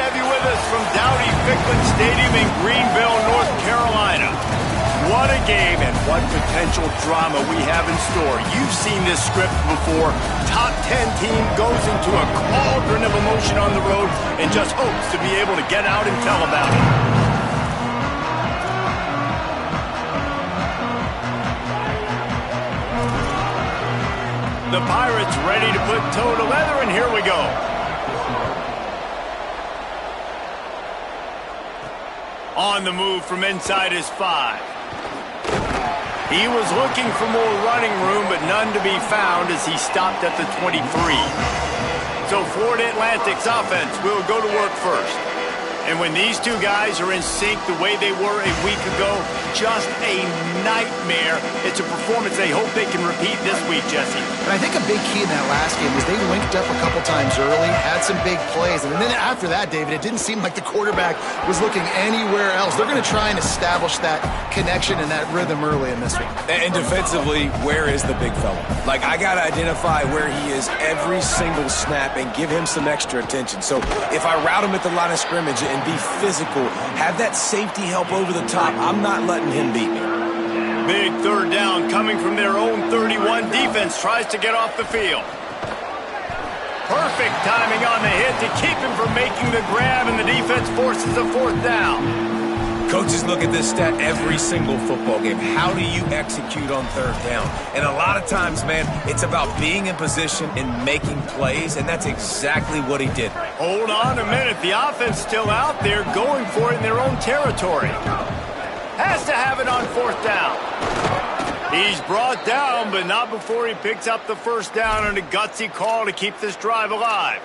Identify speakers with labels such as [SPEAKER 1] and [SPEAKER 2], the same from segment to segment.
[SPEAKER 1] to have you with us from Dowdy-Ficklin Stadium in Greenville, North Carolina. What a game and what potential drama we have in store. You've seen this script before. Top 10 team goes into a cauldron of emotion on the road and just hopes to be able to get out and tell about it. The Pirates ready to put toe to leather, and here we go. On the move from inside his 5. He was looking for more running room, but none to be found as he stopped at the 23. So Florida Atlantic's offense will go to work first. And when these two guys are in sync the way they were a week ago, just a nightmare. It's a performance they hope they can repeat this week, Jesse.
[SPEAKER 2] And I think a big key in that last game was they linked up a couple times early, had some big plays, and then after that, David, it didn't seem like the quarterback was looking anywhere else. They're going to try and establish that connection and that rhythm early in this one.
[SPEAKER 3] And defensively, where is the big fella? Like, I got to identify where he is every single snap and give him some extra attention. So if I route him at the line of scrimmage and be physical, have that safety help over the top, I'm not letting him beat me.
[SPEAKER 1] Big third down coming from their own 31. Defense tries to get off the field. Perfect timing on the hit to keep him from making the grab, and the defense forces a 4th down.
[SPEAKER 3] Coaches look at this stat every single football game. How do you execute on 3rd down? And a lot of times, man, it's about being in position and making plays, and that's exactly what he did.
[SPEAKER 1] Hold on a minute. The offense still out there going for it in their own territory. Has to have it on 4th down. He's brought down, but not before he picks up the 1st down on a gutsy call to keep this drive alive.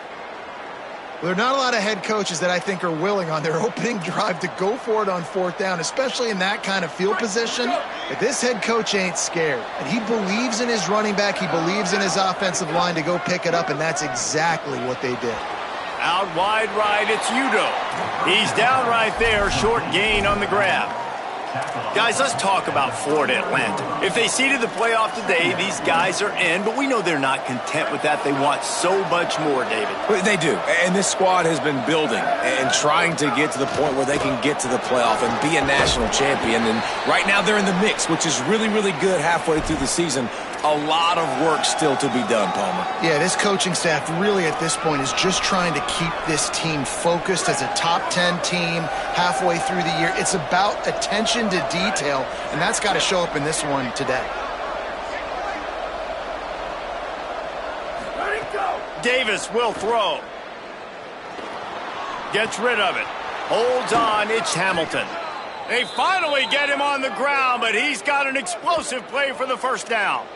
[SPEAKER 2] There are not a lot of head coaches that I think are willing on their opening drive to go for it on 4th down, especially in that kind of field position. But this head coach ain't scared. And he believes in his running back. He believes in his offensive line to go pick it up, and that's exactly what they did.
[SPEAKER 1] Out wide right, it's Udo. He's down right there, short gain on the grab. Guys, let's talk about Florida Atlantic. If they seeded the playoff today, these guys are in, but we know they're not content with that. They want so much more, David.
[SPEAKER 3] They do, and this squad has been building and trying to get to the point where they can get to the playoff and be a national champion. And right now they're in the mix, which is really, really good halfway through the season. A lot of work still to be done, Palmer.
[SPEAKER 2] Yeah, this coaching staff really at this point is just trying to keep this team focused as a top 10 team halfway through the year. It's about attention to detail, and that's got to show up in this one today.
[SPEAKER 1] Davis will throw. Gets rid of it. Holds on, it's Hamilton. They finally get him on the ground, but he's got an explosive play for the 1st down.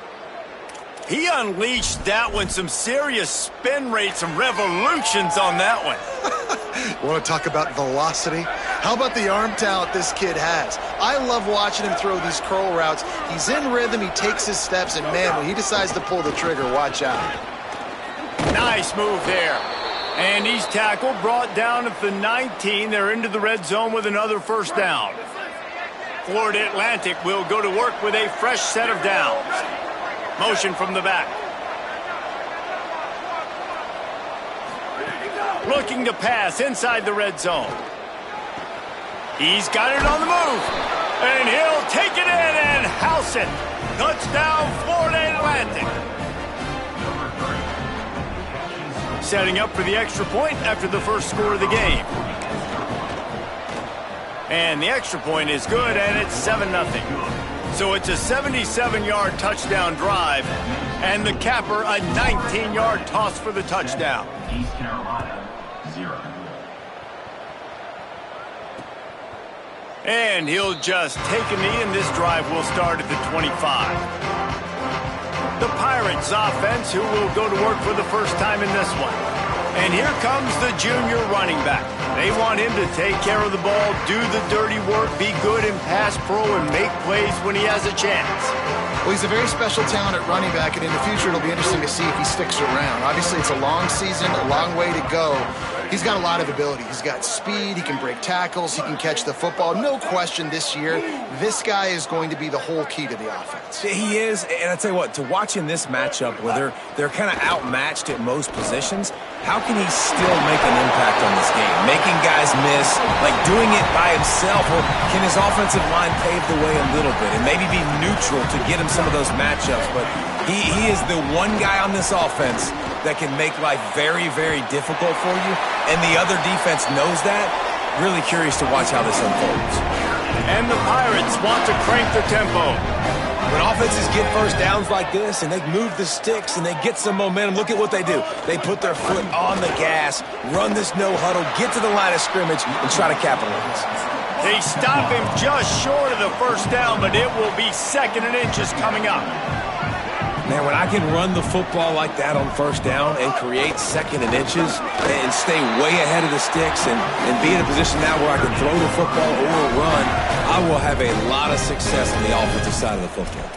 [SPEAKER 1] He unleashed that one, some serious spin rates, some revolutions on that one.
[SPEAKER 2] Want to talk about velocity? How about the arm talent this kid has? I love watching him throw these curl routes. He's in rhythm, he takes his steps, and man, when he decides to pull the trigger, watch out.
[SPEAKER 1] Nice move there. And he's tackled, brought down at the 19. They're into the red zone with another 1st down. Florida Atlantic will go to work with a fresh set of downs. Motion from the back. Looking to pass inside the red zone. He's got it on the move. And he'll take it in and house it. Touchdown, Florida Atlantic. Setting up for the extra point after the first score of the game. And the extra point is good, and it's 7-0. So it's a 77-yard touchdown drive, and the capper a 19-yard toss for the touchdown.
[SPEAKER 4] East Carolina, 0.
[SPEAKER 1] And he'll just take a knee, and this drive will start at the 25. The Pirates offense, who will go to work for the first time in this one. And here comes the junior running back. They want him to take care of the ball, do the dirty work, be good in pass pro, and make plays when he has a chance.
[SPEAKER 2] Well, he's a very special talent at running back, and in the future it'll be interesting to see if he sticks around. Obviously, it's a long season, a long way to go. He's got a lot of ability. He's got speed, he can break tackles, he can catch the football. No question this year, this guy is going to be the whole key to the offense.
[SPEAKER 3] He is, and I tell you what, to watch in this matchup where they're kind of outmatched at most positions, how can he still make an impact on this game? Making guys miss, like doing it by himself, or can his offensive line pave the way a little bit and maybe be neutral to get him some of those matchups? But he is the one guy on this offense that can make life very, very difficult for you, and the other defense knows that. Really curious to watch how this unfolds.
[SPEAKER 1] And the Pirates want to crank the tempo.
[SPEAKER 3] When offenses get first downs like this and they move the sticks and they get some momentum, look at what they do. They put their foot on the gas, run this no huddle, get to the line of scrimmage, and try to capitalize.
[SPEAKER 1] They stop him just short of the first down, but it will be 2nd and inches coming up.
[SPEAKER 3] Man, when I can run the football like that on first down and create 2nd and inches and stay way ahead of the sticks and be in a position now where I can throw the football or run, I will have a lot of success on the offensive side of the football.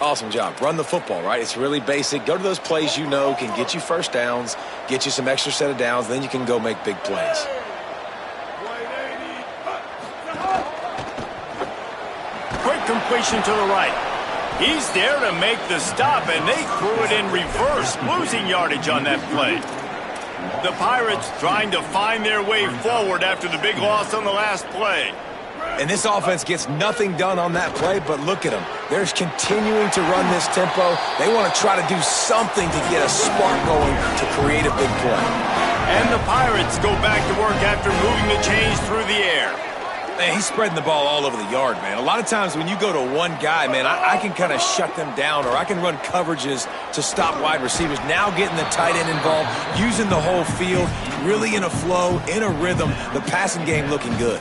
[SPEAKER 3] Awesome job. Run the football, right? It's really basic. Go to those plays you know can get you first downs, get you some extra set of downs, then you can go make big plays.
[SPEAKER 1] Quick completion to the right. He's there to make the stop, and they threw it in reverse, losing yardage on that play. The Pirates trying to find their way forward after the big loss on the last play.
[SPEAKER 3] And this offense gets nothing done on that play, but look at them. They're continuing to run this tempo. They want to try to do something to get a spark going to create a big play.
[SPEAKER 1] And the Pirates go back to work after moving the chains through the air.
[SPEAKER 3] Man, he's spreading the ball all over the yard, man. A lot of times when you go to one guy, man, I can kind of shut them down, or I can run coverages to stop wide receivers. Now getting the tight end involved, using the whole field, really in a flow, in a rhythm, the passing game looking good.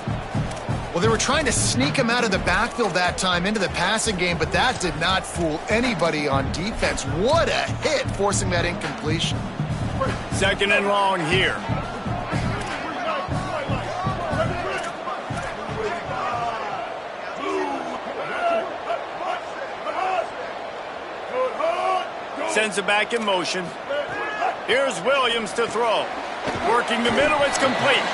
[SPEAKER 2] Well, they were trying to sneak him out of the backfield that time into the passing game, but that did not fool anybody on defense. What a hit, forcing that incompletion.
[SPEAKER 1] 2nd and long here. Sends it back in motion. Here's Williams to throw. Working the middle, it's complete.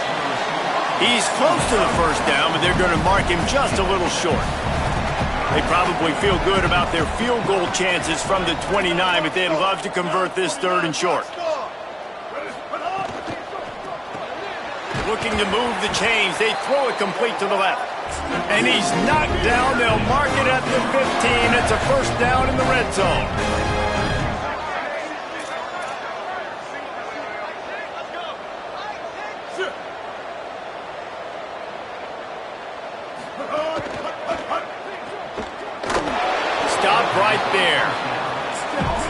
[SPEAKER 1] He's close to the first down, but they're going to mark him just a little short. They probably feel good about their field goal chances from the 29, but they'd love to convert this 3rd and short. Looking to move the chains. They throw it complete to the left. And he's knocked down. They'll mark it at the 15. It's a first down in the red zone. Stop right there.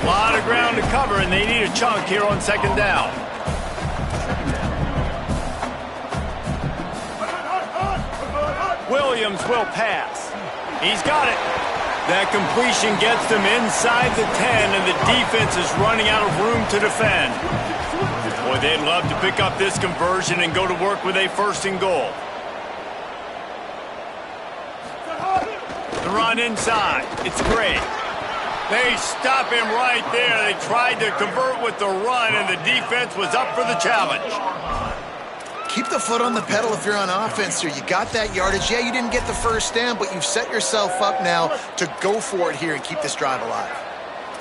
[SPEAKER 1] A lot of ground to cover, and they need a chunk here on 2nd down. Williams will pass. He's got it. That completion gets them inside the 10, and the defense is running out of room to defend. Boy, they'd love to pick up this conversion and go to work with a 1st and goal. The run inside. It's great. They stop him right there. They tried to convert with the run, and the defense was up for the challenge.
[SPEAKER 2] Keep the foot on the pedal if you're on offense here. You got that yardage. Yeah, you didn't get the first down, but you've set yourself up now to go for it here and keep this drive alive.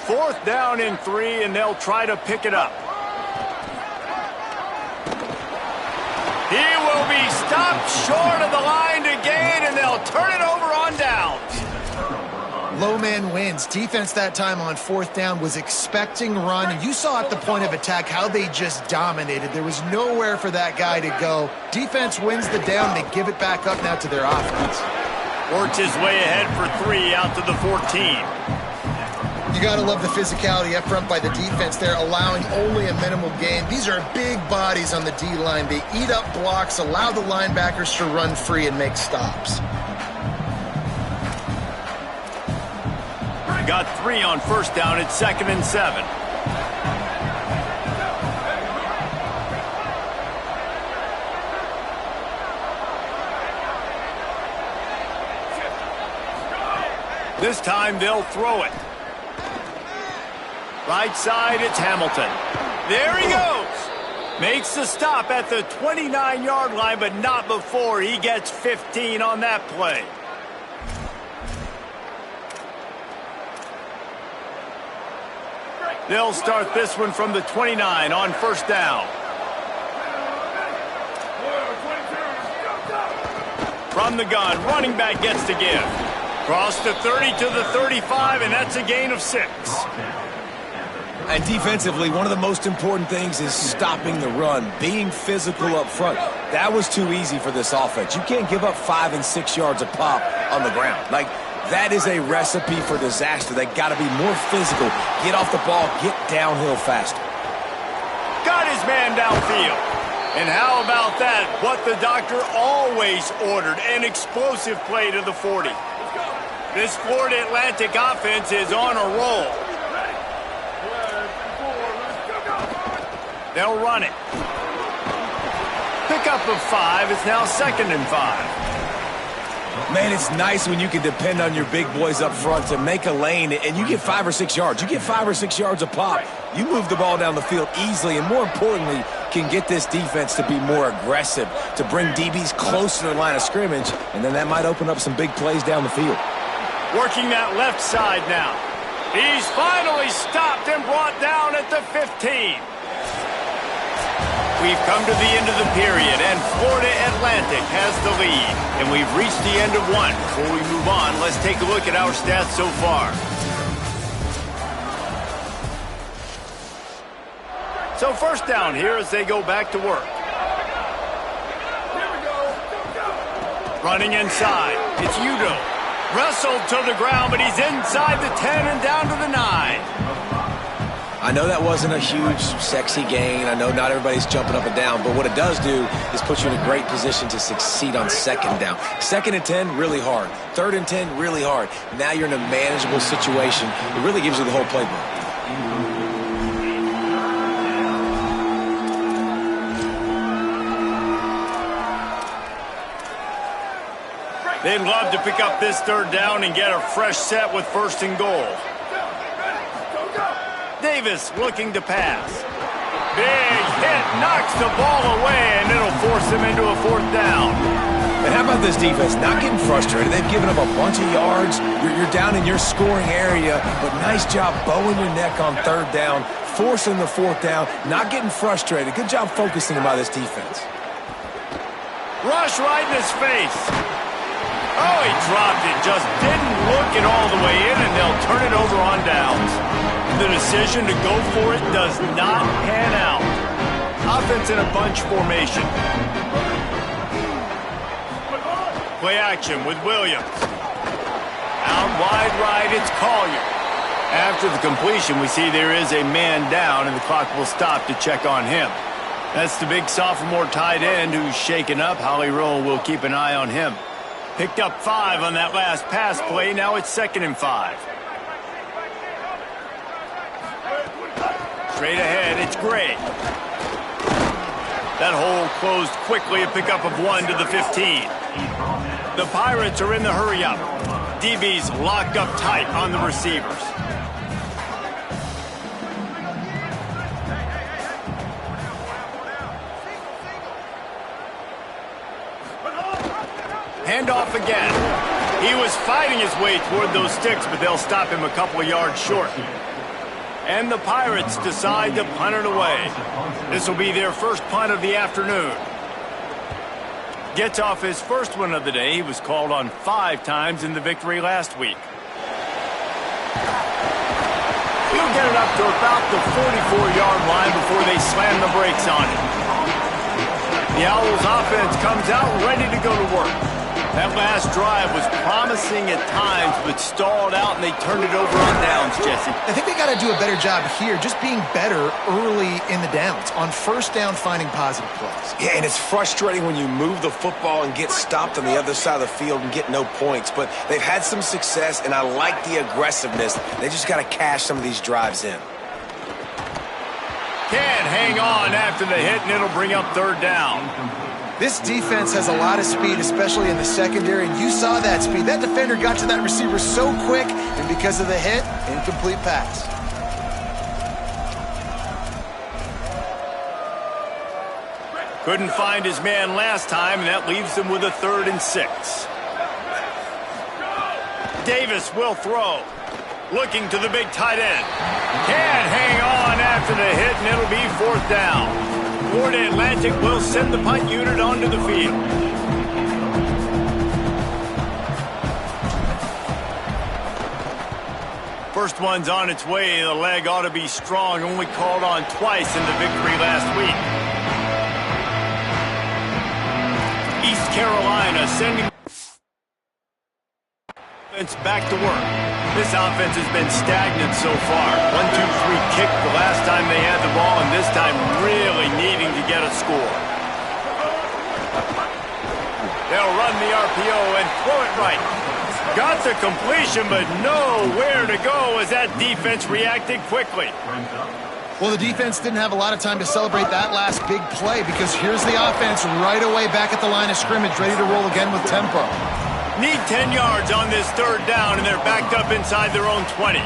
[SPEAKER 1] 4th down and 3, and they'll try to pick it up. He will be stopped short of the line to gain, and they'll turn it over on downs.
[SPEAKER 2] Low man wins. Defense that time on 4th down was expecting run. And you saw at the point of attack how they just dominated. There was nowhere for that guy to go. Defense wins the down. They give it back up now to their offense.
[SPEAKER 1] Works his way ahead for 3 out to the 14.
[SPEAKER 2] You got to love the physicality up front by the defense there, allowing only a minimal gain. These are big bodies on the D-line. They eat up blocks, allow the linebackers to run free and make stops.
[SPEAKER 1] Got 3 on 1st down. It's 2nd and 7. This time they'll throw it. Right side, it's Hamilton. There he goes. Makes the stop at the 29-yard line, but not before he gets 15 on that play. They'll start this one from the 29 on first down. From the gun, running back gets to give. Cross the 30 to the 35, and that's a gain of 6.
[SPEAKER 3] And defensively, one of the most important things is stopping the run, being physical up front. That was too easy for this offense. You can't give up 5 and 6 yards a pop on the ground. Like, that is a recipe for disaster. They got to be more physical, get off the ball, get downhill faster.
[SPEAKER 1] Got his man downfield. And how about that? What the doctor always ordered, an explosive play to the 40. This Florida Atlantic offense is on a roll. They'll run it. Pickup of 5. It's now 2nd and 5.
[SPEAKER 3] Man, it's nice when you can depend on your big boys up front to make a lane, and you get 5 or 6 yards. You get 5 or 6 yards a pop. You move the ball down the field easily, and more importantly, can get this defense to be more aggressive, to bring DBs close to the line of scrimmage, and then that might open up some big plays down the field.
[SPEAKER 1] Working that left side now. He's finally stopped and brought down at the 15. We've come to the end of the period, and Florida Atlantic has the lead. And we've reached the end of one. Before we move on, let's take a look at our stats so far. So first down here as they go back to work. Running inside. It's Udo. Wrestled to the ground, but he's inside the 10 and down to the 9.
[SPEAKER 3] I know that wasn't a huge, sexy gain. I know not everybody's jumping up and down, but what it does do is put you in a great position to succeed on 2nd down. 2nd and 10, really hard. 3rd and 10, really hard. Now you're in a manageable situation. It really gives you the whole playbook.
[SPEAKER 1] They'd love to pick up this 3rd down and get a fresh set with 1st and goal. Davis looking to pass. Big hit, knocks the ball away, and it'll force them into a 4th down.
[SPEAKER 3] And how about this defense? Not getting frustrated. They've given up a bunch of yards. You're down in your scoring area, but nice job bowing your neck on 3rd down, forcing the 4th down, not getting frustrated. Good job focusing by this defense.
[SPEAKER 1] Rush right in his face. Oh, he dropped it. Just didn't look it all the way in, and they'll turn it over on downs. The decision to go for it does not pan out. Offense in a bunch formation. Play action with Williams. Out wide right, it's Collier. After the completion, we see there is a man down, and the clock will stop to check on him. That's the big sophomore tight end who's shaken up. Holly Rowe will keep an eye on him. Picked up 5 on that last pass play. Now it's 2nd and 5. Straight ahead, it's Gray. That hole closed quickly, a pickup of 1 to the 15. The Pirates are in the hurry-up. DB's locked up tight on the receivers. Handoff again. He was fighting his way toward those sticks, but they'll stop him a couple of yards short. And the Pirates decide to punt it away. This will be their first punt of the afternoon. Gets off his first one of the day. He was called on 5 times in the victory last week. He'll get it up to about the 44-yard line before they slam the brakes on it. The Owls offense comes out ready to go to work. That last drive was promising at times, but stalled out, and they turned it over on downs, Jesse.
[SPEAKER 2] I think they got to do a better job here, just being better early in the downs, on 1st down, finding positive plays.
[SPEAKER 3] Yeah, and it's frustrating when you move the football and get stopped on the other side of the field and get no points, but they've had some success, and I like the aggressiveness. They just got to cash some of these drives in.
[SPEAKER 1] Can't hang on after the hit, and it'll bring up 3rd down.
[SPEAKER 2] This defense has a lot of speed, especially in the secondary, and you saw that speed. That defender got to that receiver so quick, and because of the hit, incomplete pass.
[SPEAKER 1] Couldn't find his man last time, and that leaves them with a 3rd and 6. Davis will throw. Looking to the big tight end. Can't hang on after the hit, and it'll be 4th down. Florida Atlantic will send the punt unit onto the field. First one's on its way. The leg ought to be strong. Only called on twice in the victory last week. East Carolina sending offense back to work. This offense has been stagnant so far. 1-2-3 kick the last time they had the ball, and this time really needing to get a score. They'll run the RPO and throw it right. Got the completion, but nowhere to go as that defense reacted quickly.
[SPEAKER 2] Well, the defense didn't have a lot of time to celebrate that last big play because here's the offense right away back at the line of scrimmage, ready to roll again with tempo.
[SPEAKER 1] Need 10 yards on this 3rd down, and they're backed up inside their own 20.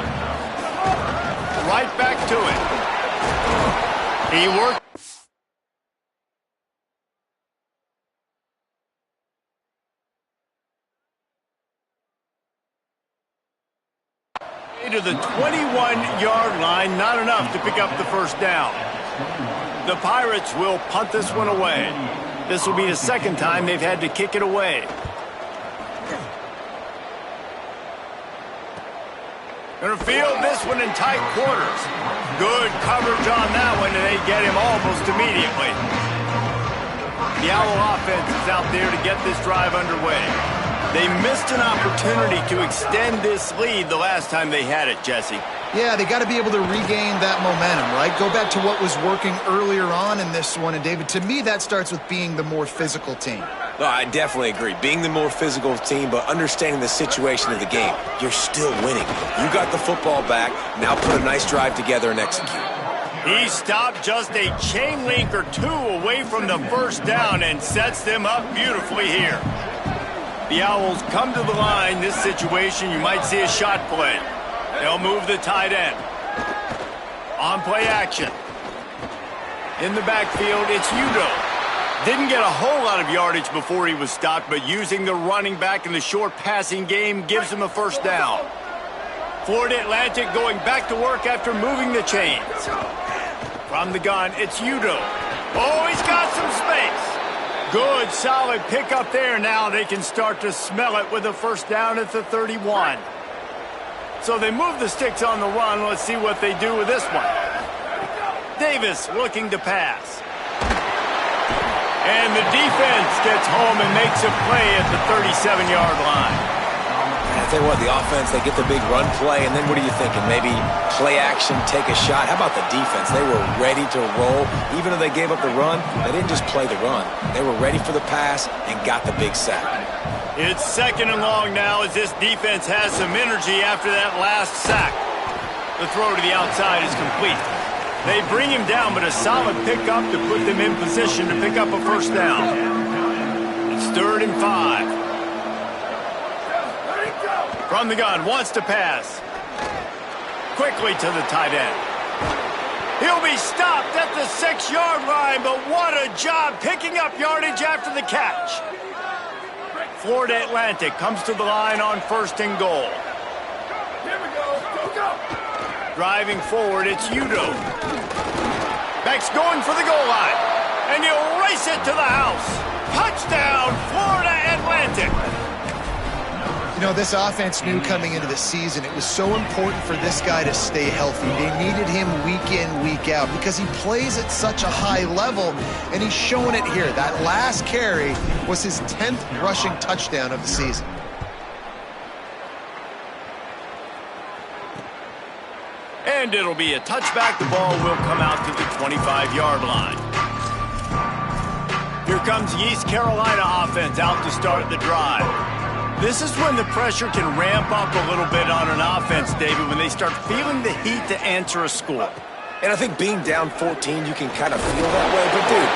[SPEAKER 1] Right back to it. He worked. To the 21-yard line, not enough to pick up the 1st down. The Pirates will punt this one away. This will be the 2nd time they've had to kick it away. Gonna field this one in tight quarters. Good coverage on that one, and they get him almost immediately. The Owl offense is out there to get this drive underway. They missed an opportunity to extend this lead the last time they had it, Jesse.
[SPEAKER 2] Yeah, they got to be able to regain that momentum, right? Go back to what was working earlier on in this one. And, David, to me, that starts with being the more physical team.
[SPEAKER 3] No, I definitely agree. Being the more physical team, but understanding the situation of the game. You're still winning. You got the football back. Now put a nice drive together and execute.
[SPEAKER 1] He stopped just a chain link or 2 away from the 1st down and sets them up beautifully here. The Owls come to the line. This situation, you might see a shot play. They'll move the tight end. On play action. In the backfield, it's Udo. Didn't get a whole lot of yardage before he was stopped, but using the running back in the short passing game gives him a 1st down. Florida Atlantic going back to work after moving the chains. From the gun, it's Udo. Oh, he's got some space. Good, solid pickup there. Now they can start to smell it with a 1st down at the 31. So they move the sticks on the run. Let's see what they do with this one. Davis looking to pass. And the defense gets home and makes a play at the 37-yard line.
[SPEAKER 3] I tell you what, the offense, they get the big run play, and then what are you thinking? Maybe play action, take a shot. How about the defense? They were ready to roll. Even though they gave up the run, they didn't just play the run. They were ready for the pass and got the big sack.
[SPEAKER 1] It's 2nd and long now as this defense has some energy after that last sack. The throw to the outside is complete. They bring him down, but a solid pickup to put them in position to pick up a 1st down. It's 3rd and 5. From the gun, wants to pass. Quickly to the tight end. He'll be stopped at the 6-yard line, but what a job picking up yardage after the catch. Florida Atlantic comes to the line on 1st and goal.
[SPEAKER 5] Here we go. Go.
[SPEAKER 1] Driving forward, it's Udo. Beck's going for the goal line, and he'll race it to the house. Touchdown, Florida Atlantic.
[SPEAKER 2] You know, this offense knew coming into the season it was so important for this guy to stay healthy. They needed him week in, week out because he plays at such a high level, and he's showing it here. That last carry was his 10th rushing touchdown of the season.
[SPEAKER 1] And it'll be a touchback. The ball will come out to the 25-yard line. Here comes the East Carolina offense out to start the drive. This is when the pressure can ramp up a little bit on an offense, David, when they start feeling the heat to answer a score.
[SPEAKER 3] And I think being down 14, you can kind of feel that way. But, dude,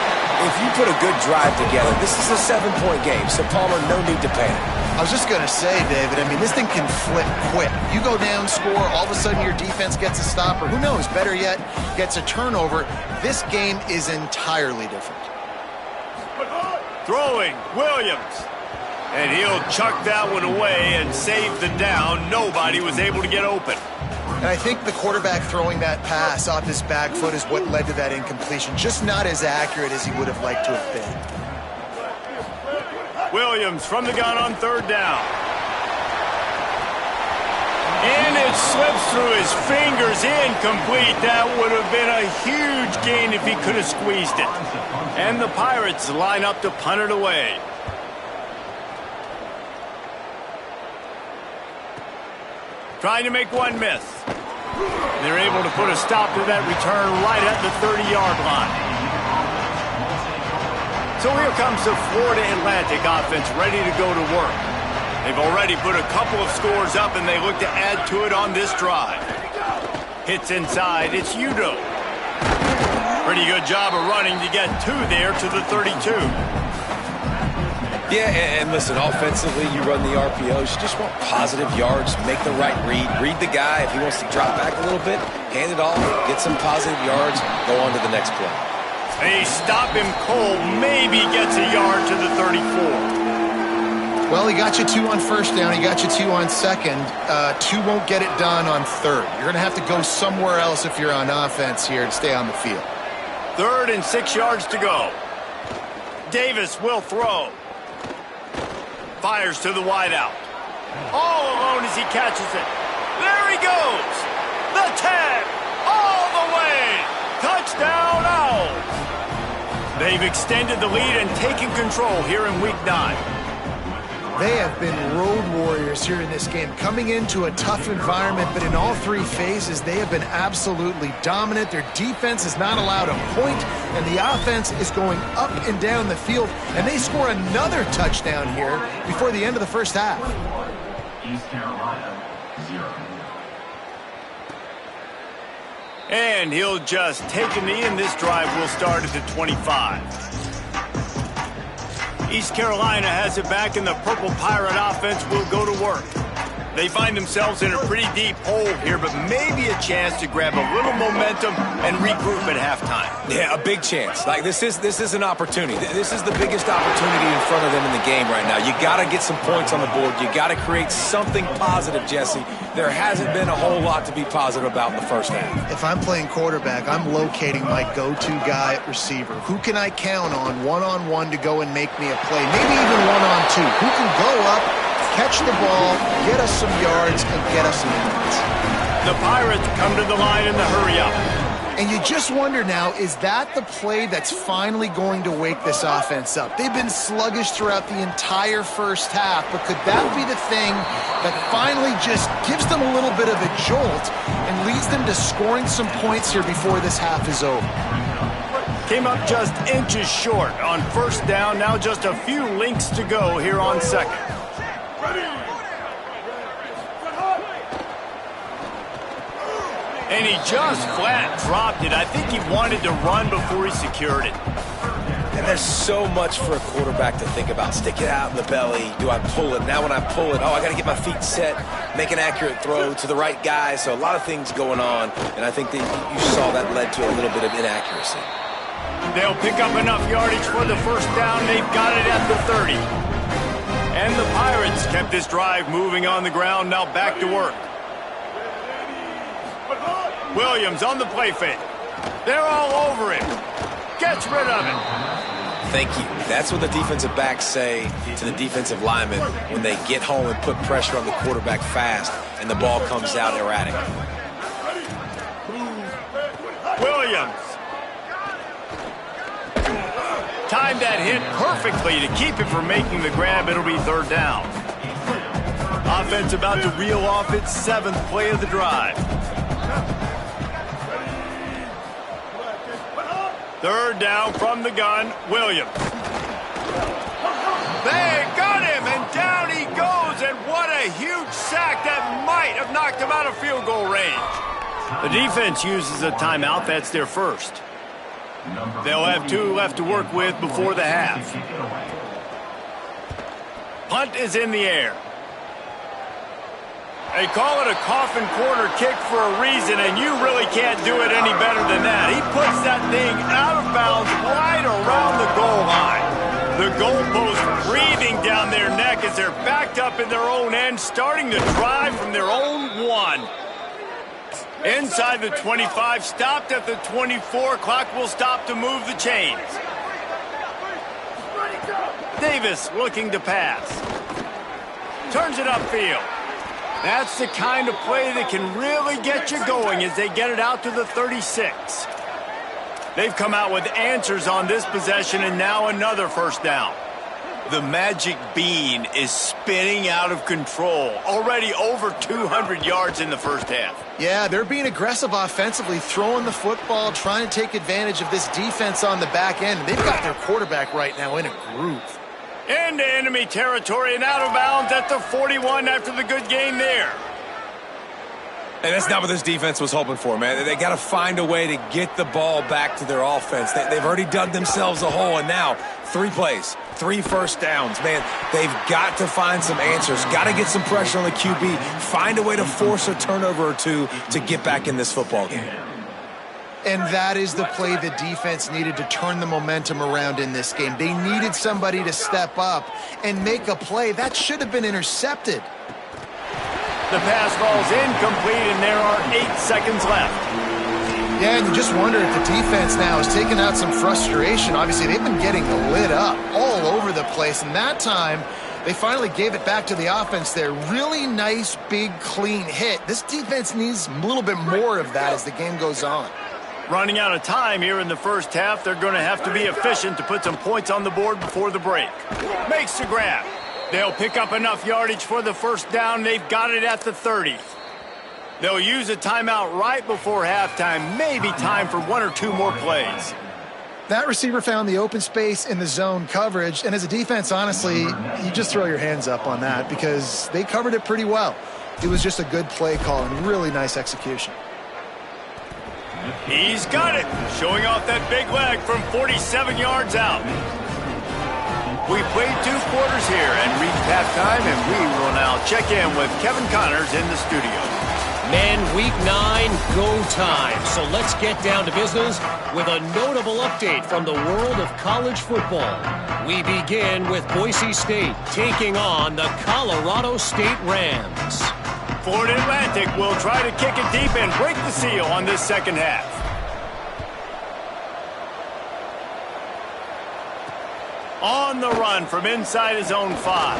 [SPEAKER 3] if you put a good drive together, this is a 7-point game, so Palmer, no need to panic.
[SPEAKER 2] I was just going to say, David, I mean, this thing can flip quick. You go down, score, all of a sudden your defense gets a stop, or who knows, better yet, gets a turnover. This game is entirely different.
[SPEAKER 1] Throwing, Williams. And he'll chuck that one away and save the down. Nobody was able to get open.
[SPEAKER 2] And I think the quarterback throwing that pass off his back foot is what led to that incompletion. Just not as accurate as he would have liked to have been.
[SPEAKER 1] Williams from the gun on third down. And it slips through his fingers, incomplete. That would have been a huge gain if he could have squeezed it. And the Pirates line up to punt it away. Trying to make one miss. They're able to put a stop to that return right at the 30-yard line. So here comes the Florida Atlantic offense ready to go to work. They've already put a couple of scores up, and they look to add to it on this drive. Hits inside. It's Udo. Pretty good job of running to get two there to the 32.
[SPEAKER 3] Yeah, and listen, offensively, you run the RPOs. You just want positive yards, make the right read. Read the guy. If he wants to drop back a little bit, hand it off, get some positive yards, go on to the next play.
[SPEAKER 1] They stop him cold, maybe gets a yard to the 34.
[SPEAKER 2] Well, he got you 2 on first down. He got you 2 on second. 2 won't get it done on third. You're going to have to go somewhere else if you're on offense here to stay on the field.
[SPEAKER 1] 3rd and 6 yards to go. Davis will throw. Fires to the wideout. All alone as he catches it. There he goes. The tag. All the way. Touchdown Owls. They've extended the lead and taken control here in Week 9.
[SPEAKER 2] They have been road warriors here in this game, coming into a tough environment, but in all 3 phases, they have been absolutely dominant. Their defense has not allowed a point, and the offense is going up and down the field, and they score another touchdown here before the end of the first half.
[SPEAKER 4] East Carolina, 0.
[SPEAKER 1] And he'll just take a knee, and this drive will start at the 25. East Carolina has it back, and the Purple Pirate offense will go to work. They find themselves in a pretty deep hole here, but maybe a chance to grab a little momentum and regroup at halftime.
[SPEAKER 3] Yeah, a big chance. Like this is an opportunity. This is the biggest opportunity in front of them in the game right now. You got to get some points on the board. You got to create something positive, Jesse. There hasn't been a whole lot to be positive about in the first half.
[SPEAKER 2] If I'm playing quarterback, I'm locating my go-to guy at receiver. Who can I count on one-on-one to go and make me a play? Maybe even one-on-two. Who can go up, catch the ball, get us some yards, and get us some points?
[SPEAKER 1] The Pirates come to the line in the hurry-up.
[SPEAKER 2] And you just wonder now, is that the play that's finally going to wake this offense up? They've been sluggish throughout the entire first half, but could that be the thing that finally just gives them a little bit of a jolt and leads them to scoring some points here before this half is over?
[SPEAKER 1] Came up just inches short on first down. Now just a few links to go here on second. And he just flat dropped it. I think he wanted to run before he secured it.
[SPEAKER 3] And there's so much for a quarterback to think about. Stick it out in the belly. Do I pull it? Now when I pull it, I got to get my feet set, make an accurate throw to the right guy. So a lot of things going on, and I think that you saw that led to a little bit of inaccuracy.
[SPEAKER 1] They'll pick up enough yardage for the first down. They've got it at the 30. And the Pirates kept this drive moving on the ground. Now back to work. Williams on the play fake. They're all over him. Gets rid of it.
[SPEAKER 3] Thank you. That's what the defensive backs say to the defensive linemen when they get home and put pressure on the quarterback fast and the ball comes out erratic.
[SPEAKER 1] Williams. Timed that hit perfectly to keep him from making the grab. It'll be third down. Offense about to reel off its 7th play of the drive. Third down from the gun, Williams. They got him, and down he goes, and what a huge sack that might have knocked him out of field goal range. The defense uses a timeout. That's their first. They'll have 2 left to work with before the half. Punt is in the air. They call it a coffin corner kick for a reason, and you really can't do it any better than that. He puts that thing out of bounds right around the goal line. The goalpost breathing down their neck as they're backed up in their own end, starting to drive from their own 1. Inside the 25, stopped at the 24. Clock will stop to move the chains. Davis looking to pass. Turns it upfield. That's the kind of play that can really get you going as they get it out to the 36. They've come out with answers on this possession, and now another first down. The magic bean is spinning out of control. Already over 200 yards in the first half.
[SPEAKER 2] Yeah, they're being aggressive offensively, throwing the football, trying to take advantage of this defense on the back end. They've got their quarterback right now in a groove.
[SPEAKER 1] Into enemy territory and out of bounds at the 41 after the good game there.
[SPEAKER 3] And that's not what this defense was hoping for, man. They got to find a way to get the ball back to their offense. They've already dug themselves a hole, and now 3 plays, 3 first downs. Man, they've got to find some answers. Got to get some pressure on the QB. Find a way to force a turnover or 2 to get back in this football game.
[SPEAKER 2] And that is the play the defense needed to turn the momentum around in this game. They needed somebody to step up and make a play. That should have been intercepted.
[SPEAKER 1] The pass falls incomplete, and there are 8 seconds left.
[SPEAKER 2] Yeah, and you just wonder if the defense now has taken out some frustration. Obviously, they've been getting lit up all over the place, and that time they finally gave it back to the offense there. Really nice, big, clean hit. This defense needs a little bit more of that as the game goes on.
[SPEAKER 1] Running out of time here in the first half, they're going to have to be efficient to put some points on the board before the break. Makes the grab. They'll pick up enough yardage for the first down. They've got it at the 30. They'll use a timeout right before halftime. Maybe time for 1 or 2 more plays.
[SPEAKER 2] That receiver found the open space in the zone coverage, and as a defense, honestly, you just throw your hands up on that because they covered it pretty well. It was just a good play call and really nice execution.
[SPEAKER 1] He's got it, showing off that big leg from 47 yards out. We played 2 quarters here and reached halftime, and we will now check in with Kevin Connors in the studio.
[SPEAKER 6] Men, week 9, go time. So let's get down to business with a notable update from the world of college football. We begin with Boise State taking on the Colorado State Rams.
[SPEAKER 1] Florida Atlantic will try to kick it deep and break the seal on this second half. On the run from inside his own 5.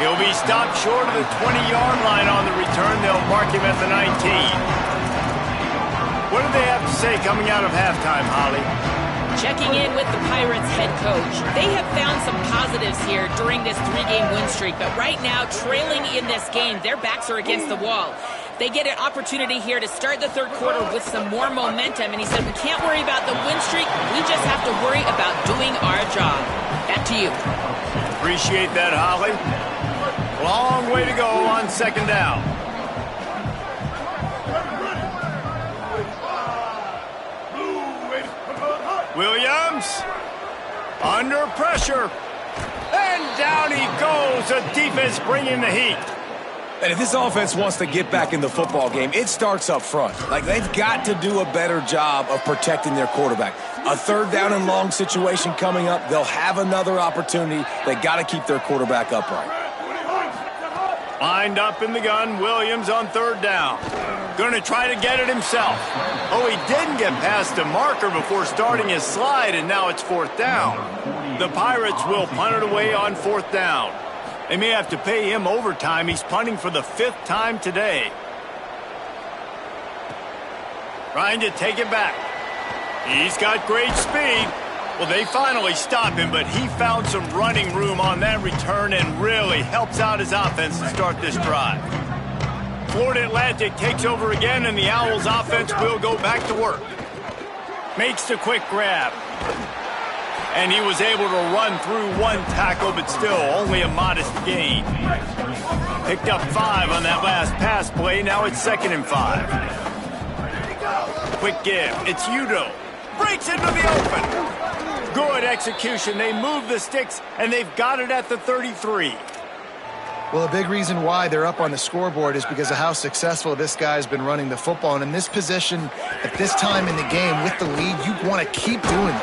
[SPEAKER 1] He'll be stopped short of the 20-yard line on the return. They'll mark him at the 19. What do they have to say coming out of halftime, Holly?
[SPEAKER 7] Checking in with the Pirates head coach. They have found some positives here during this 3-game win streak, but right now, trailing in this game, their backs are against the wall. They get an opportunity here to start the third quarter with some more momentum, and he said, we can't worry about the win streak, we just have to worry about doing our job. Back to you.
[SPEAKER 1] Appreciate that, Holly. Long way to go on second down. Williams, under pressure, and down he goes. The defense bringing the heat.
[SPEAKER 3] And if this offense wants to get back in the football game, it starts up front. Like, they've got to do a better job of protecting their quarterback. A 3rd down and long situation coming up. They'll have another opportunity. They got to keep their quarterback upright.
[SPEAKER 1] Lined up in the gun, Williams on 3rd down. Going to try to get it himself. Oh, he didn't get past the marker before starting his slide, and now it's 4th down. The Pirates will punt it away on 4th down. They may have to pay him overtime. He's punting for the 5th time today. Trying to take it back. He's got great speed. Well, they finally stop him, but he found some running room on that return and really helps out his offense to start this drive. Florida Atlantic takes over again, and the Owls offense will go back to work. Makes the quick grab. And he was able to run through 1 tackle, but still only a modest gain. Picked up 5 on that last pass play. Now it's 2nd and 5. Quick give. It's Udo. Breaks into the open. Good execution. They move the sticks, and they've got it at the 33.
[SPEAKER 2] Well, a big reason why they're up on the scoreboard is because of how successful this guy has been running the football. And in this position, at this time in the game, with the lead, you want to keep doing it.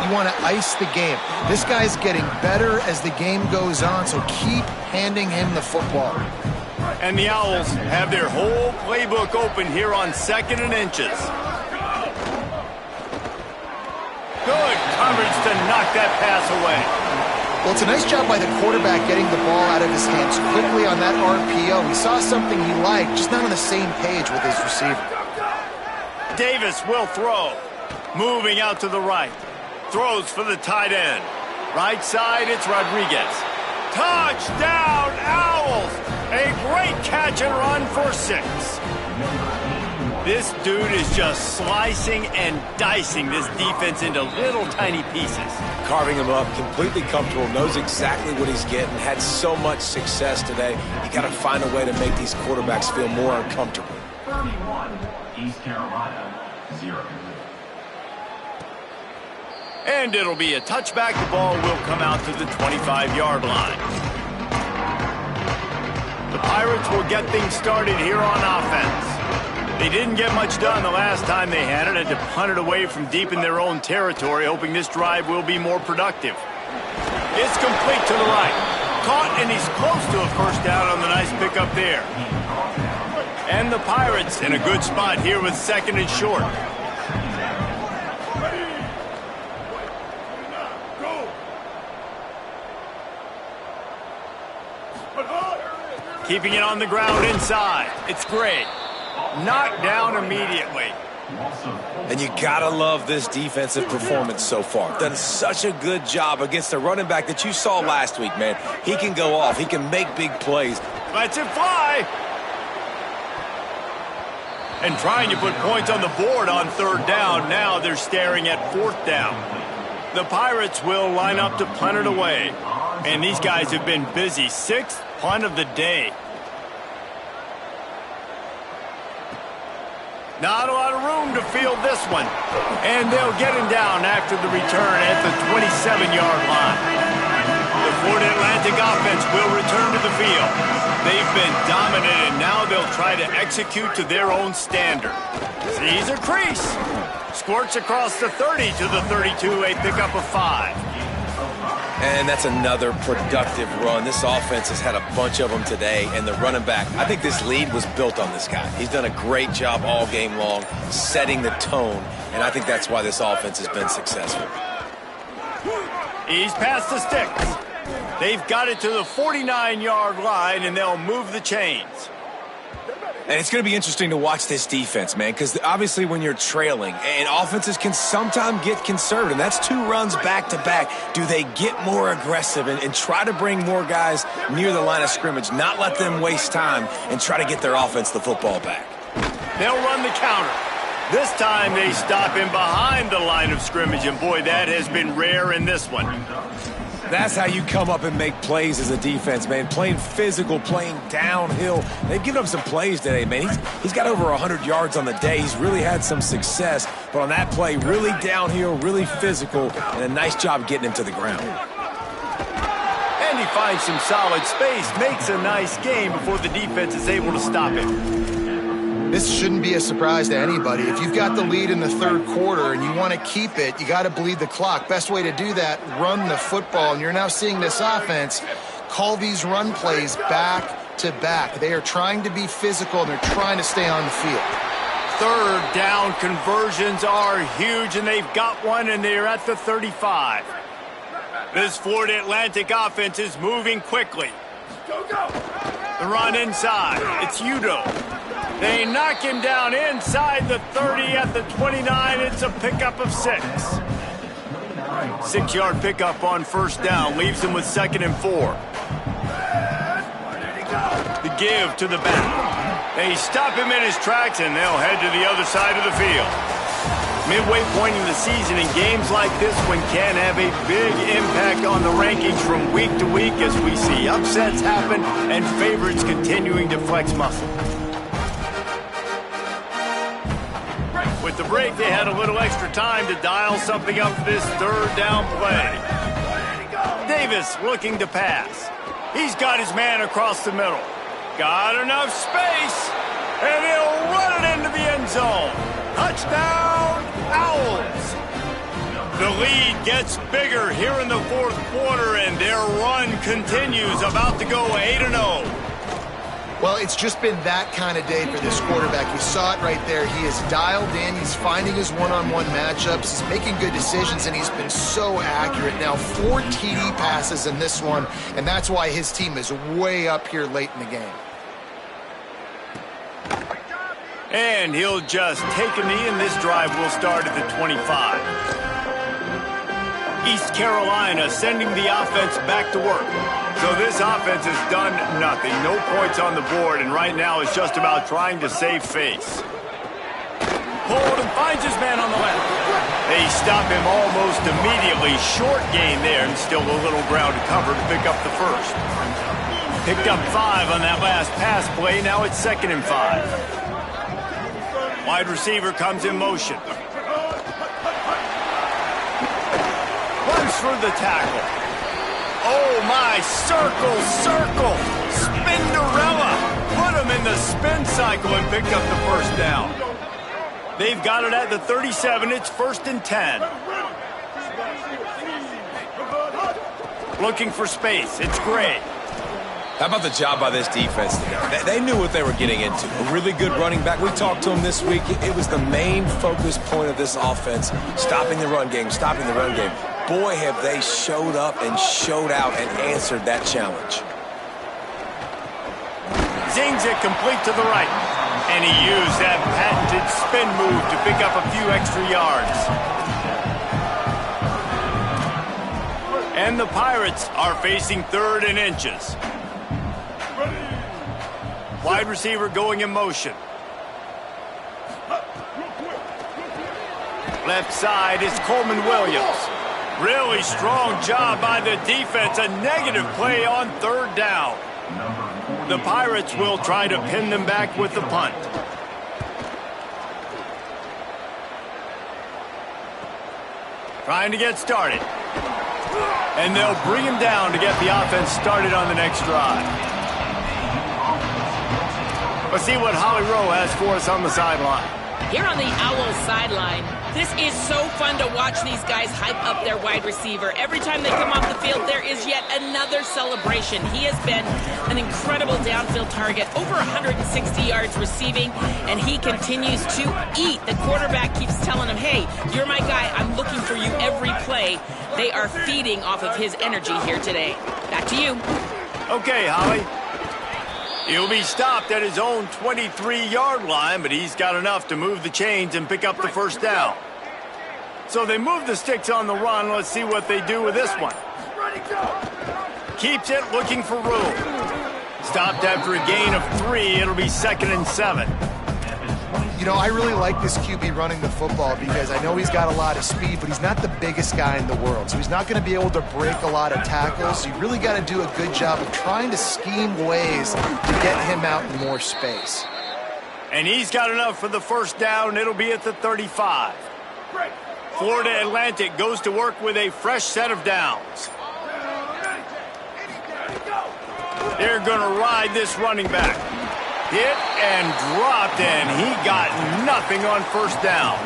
[SPEAKER 2] You want to ice the game. This guy's getting better as the game goes on, so keep handing him the football.
[SPEAKER 1] And the Owls have their whole playbook open here on 2nd and inches. Good coverage to knock that pass away.
[SPEAKER 2] Well, it's a nice job by the quarterback getting the ball out of his hands quickly on that RPO. He saw something he liked, just not on the same page with his receiver.
[SPEAKER 1] Davis will throw. Moving out to the right. Throws for the tight end. Right side, it's Rodriguez. Touchdown, Owls! A great catch and run for 6. This dude is just slicing and dicing this defense into little tiny pieces.
[SPEAKER 3] Carving him up, completely comfortable, knows exactly what he's getting, had so much success today. You got to find a way to make these quarterbacks feel more uncomfortable.
[SPEAKER 4] 31, East Carolina, 0.
[SPEAKER 1] And it'll be a touchback. The ball will come out to the 25-yard line. The Pirates will get things started here on offense. They didn't get much done the last time they had it. Had to punt it away from deep in their own territory, hoping this drive will be more productive. It's complete to the right. Caught, and he's close to a first down on the nice pickup there. And the Pirates in a good spot here with 2nd and short. Keeping it on the ground inside. It's great. Knocked down immediately.
[SPEAKER 3] And you gotta love this defensive performance so far. Done such a good job against the running back that you saw last week, man. He can go off. He can make big plays.
[SPEAKER 1] Lets it fly. And trying to put points on the board on 3rd down. Now they're staring at 4th down. The Pirates will line up to punt it away. And these guys have been busy. 6th punt of the day. Not a lot of room to field this one. And they'll get him down after the return at the 27-yard line. The Florida Atlantic offense will return to the field. They've been dominant, and now they'll try to execute to their own standard. Sees a crease. Squirts across the 30 to the 32, a pickup of 5.
[SPEAKER 3] And that's another productive run. This offense has had a bunch of them today, and the running back, I think this lead was built on this guy. He's done a great job all game long, setting the tone, and I think that's why this offense has been successful.
[SPEAKER 1] He's past the sticks. They've got it to the 49-yard line, and they'll move the chains.
[SPEAKER 3] And it's going to be interesting to watch this defense, man, because obviously when you're trailing, and offenses can sometimes get conservative, and that's 2 runs back-to-back. Do they get more aggressive and try to bring more guys near the line of scrimmage, not let them waste time, and try to get their offense the football back?
[SPEAKER 1] They'll run the counter. This time they stop him behind the line of scrimmage, and boy, that has been rare in this one.
[SPEAKER 3] That's how you come up and make plays as a defense, man. Playing physical, playing downhill. They've given up some plays today, man. He's got over 100 yards on the day. He's really had some success. But on that play, really downhill, really physical, and a nice job getting him to the ground.
[SPEAKER 1] And he finds some solid space, makes a nice game before the defense is able to stop him.
[SPEAKER 2] This shouldn't be a surprise to anybody. If you've got the lead in the 3rd quarter and you want to keep it, you got to bleed the clock. Best way to do that, run the football. And you're now seeing this offense call these run plays back to back. They are trying to be physical, and they're trying to stay on the field.
[SPEAKER 1] 3rd down conversions are huge, and they've got one, and they're at the 35. This Florida Atlantic offense is moving quickly.
[SPEAKER 5] Go, go!
[SPEAKER 1] The run inside. It's Udo. They knock him down inside the 30 at the 29. It's a pickup of 6. 6-yard pickup on 1st down. Leaves him with 2nd and 4. The give to the back. They stop him in his tracks, and they'll head to the other side of the field. Midway point in the season, and games like this one can have a big impact on the rankings from week to week as we see upsets happen and favorites continuing to flex muscle. With the break, they had a little extra time to dial something up for this 3rd down play. Davis looking to pass. He's got his man across the middle. Got enough space. And he'll run it into the end zone. Touchdown, Owls. The lead gets bigger here in the fourth quarter, and their run continues, about to go 8-0.
[SPEAKER 2] Well, it's just been that kind of day for this quarterback. You saw it right there. He is dialed in. He's finding his one-on-one matchups. He's making good decisions, and he's been so accurate. Now, 4 TD passes in this one, and that's why his team is way up here late in the game.
[SPEAKER 1] And he'll just take a knee, and this drive will start at the 25. East Carolina sending the offense back to work. So this offense has done nothing. No points on the board, and right now it's just about trying to save face. Hold and finds his man on the left. They stop him almost immediately. Short gain there, and still a little ground to cover to pick up the first. Picked up 5 on that last pass play. Now it's 2nd and 5. Wide receiver comes in motion. Runs through the tackle. Oh, my. Circle. Spinderella. Put him in the spin cycle and picked up the first down. They've got it at the 37. It's 1st and 10. Looking for space. It's Gray.
[SPEAKER 3] How about the job by this defense today? They knew what they were getting into. A really good running back. We talked to him this week. It was the main focus point of this offense, stopping the run game. Boy, have they showed up and showed out and answered that challenge.
[SPEAKER 1] Zings it complete to the right. And he used that patented spin move to pick up a few extra yards. And the Pirates are facing 3rd and inches. Wide receiver going in motion. Left side is Coleman Williams. Really strong job by the defense. A negative play on 3rd down. The Pirates will try to pin them back with the punt. Trying to get started. And they'll bring him down to get the offense started on the next drive. Let's see what Holly Rowe has for us on the sideline.
[SPEAKER 7] Here on the Owls sideline, this is so fun to watch these guys hype up their wide receiver. Every time they come off the field, there is yet another celebration. He has been an incredible downfield target, over 160 yards receiving, and he continues to eat. The quarterback keeps telling him, hey, you're my guy. I'm looking for you every play. They are feeding off of his energy here today. Back to you.
[SPEAKER 1] Okay, Holly. He'll be stopped at his own 23-yard line, but he's got enough to move the chains and pick up the first down. So they move the sticks on the run. Let's see what they do with this one. Keeps it, looking for room. Stopped after a gain of 3. It'll be 2nd and 7.
[SPEAKER 2] You know, I really like this QB running the football because I know he's got a lot of speed, but he's not the biggest guy in the world. So he's not going to be able to break a lot of tackles. You really got to do a good job of trying to scheme ways to get him out in more space.
[SPEAKER 1] And he's got enough for the first down. It'll be at the 35. Florida Atlantic goes to work with a fresh set of downs. They're going to ride this running back. Hit and dropped, and he got nothing on first down.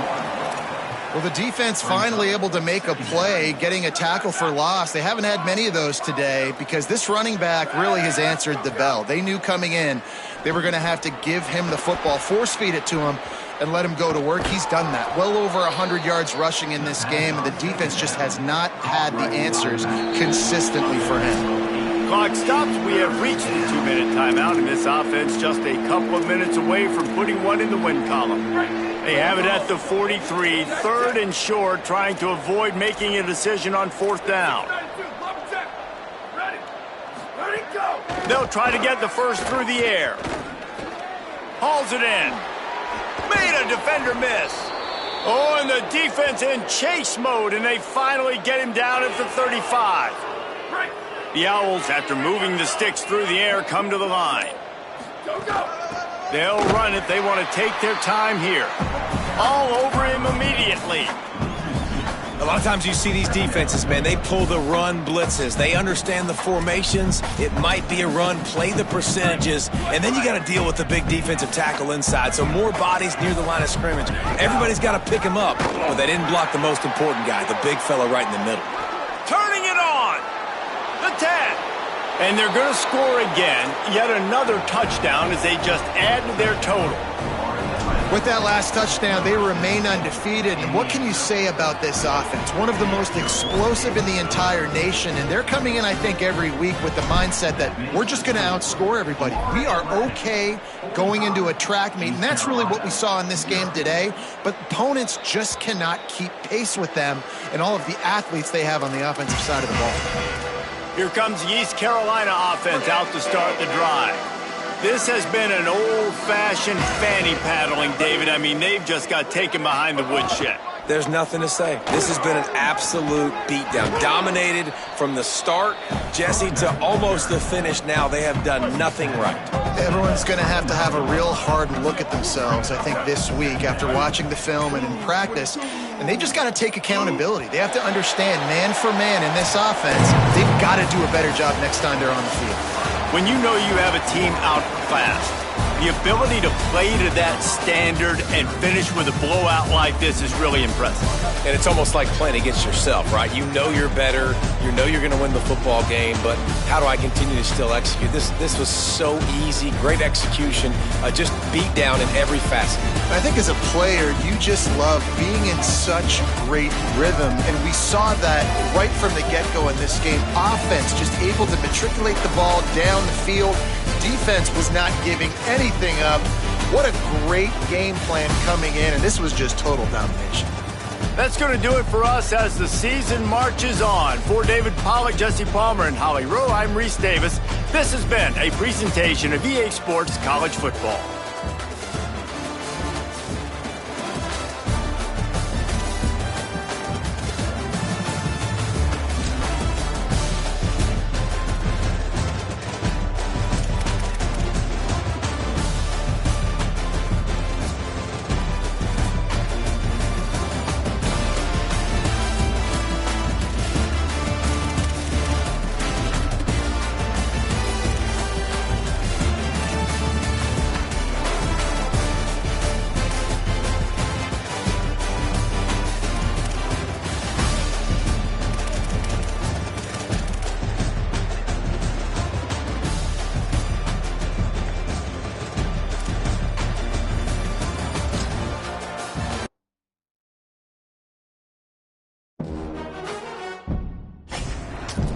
[SPEAKER 2] Well, the defense finally able to make a play, getting a tackle for loss. They haven't had many of those today because this running back really has answered the bell. They knew coming in they were going to have to give him the football, force feed it to him, and let him go to work. He's done that. Well over 100 yards rushing in this game, and the defense just has not had the answers consistently for him.
[SPEAKER 1] Clock stops. We have reached the 2-minute timeout, and this offense just a couple of minutes away from putting one in the win column. They have it at the 43, 3rd and short, trying to avoid making a decision on 4th down. They'll try to get the first through the air. Hauls it in. Made a defender miss. Oh, and the defense in chase mode, and they finally get him down at the 35. The Owls, after moving the sticks through the air, come to the line. They'll run it. They want to take their time here. All over him immediately.
[SPEAKER 3] A lot of times you see these defenses, man, they pull the run blitzes. They understand the formations. It might be a run, play the percentages, and then you got to deal with the big defensive tackle inside. So more bodies near the line of scrimmage. Everybody's got to pick him up, but they didn't block the most important guy, the big fella right in the middle.
[SPEAKER 1] Turning it on. The 10. And they're going to score again. Yet another touchdown as they just add to their total.
[SPEAKER 2] With that last touchdown, they remain undefeated. And what can you say about this offense? One of the most explosive in the entire nation. And they're coming in, I think, every week with the mindset that we're just going to outscore everybody. We are okay going into a track meet. And that's really what we saw in this game today. But opponents just cannot keep pace with them and all of the athletes they have on the offensive side of the ball.
[SPEAKER 1] Here comes the East Carolina offense out to start the drive. This has been an old-fashioned fanny paddling, David. I mean, they've just got taken behind the woodshed.
[SPEAKER 3] There's nothing to say. This has been an absolute beatdown. Dominated from the start, Jesse, to almost the finish now. They have done nothing right.
[SPEAKER 2] Everyone's going to have a real hard look at themselves, I think, this week after watching the film and in practice. And they just got to take accountability. They have to understand, man for man in this offense, they've got to do a better job next time they're on the field.
[SPEAKER 1] When you know you have a team outclassed, the ability to play to that standard and finish with a blowout like this is really impressive.
[SPEAKER 3] And it's almost like playing against yourself, right? You know you're better. You know you're going to win the football game, but how do I continue to still execute? This was so easy, great execution, just beat down in every facet.
[SPEAKER 2] I think as a player, you just love being in such great rhythm, and we saw that right from the get-go in this game. Offense just able to matriculate the ball down the field. Defense was not giving anything up. What a great game plan coming in, and this was just total domination.
[SPEAKER 1] That's going to do it for us as the season marches on. For David Pollack, Jesse Palmer, and Holly Rowe, I'm Reese Davis. This has been a presentation of EA Sports College Football.